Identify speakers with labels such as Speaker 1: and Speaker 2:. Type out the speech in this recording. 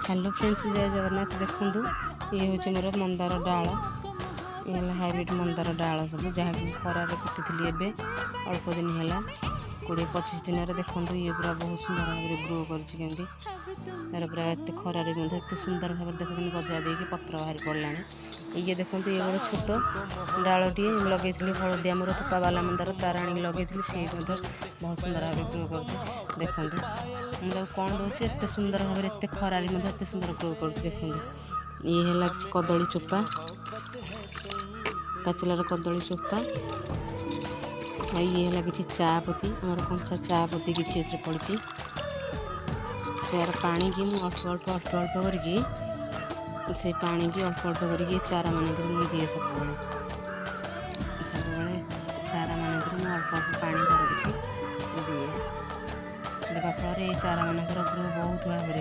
Speaker 1: Hello friends, जय जगन्नाथ। देखूँ ये हूँ मोर मंदार डाल, ये हाइब्रिड मंदार डाल सब जहाँकि खरार पुती एवं अल्प दिन है 20-25 दिन। देखूँ ये पूरा बहुत सुंदर भाव में ग्रो कर तार पूरा एत खरार एत सुंदर भाव देखते गजा देकी पत्र बाहरी पड़ा। ये देखो ये गोटे छोट डालटी लगे हलदिया मोर थोपा बाला मंदार तार आनी लगे सी बहुत सुंदर भाव ग्रो कर। देखो मुझे कौन दूसरी एत सुंदर भाव में एत खरार एत सुंदर ग्रो कर। देखो ये है कदली चोपा, पाचिलार कदली चोपा। ये है कि चा पत्ती, आम कंचा चा पत्ती किसी पड़ी यार पानी की मुझे अल्प अल्प करके से पानी की अल्प अल्प करके चारा मानक दिए सब चारा मानक मुझे अल्प अल्प पानी भर दिए देवा फल ये चारा मानकर बहुत भाव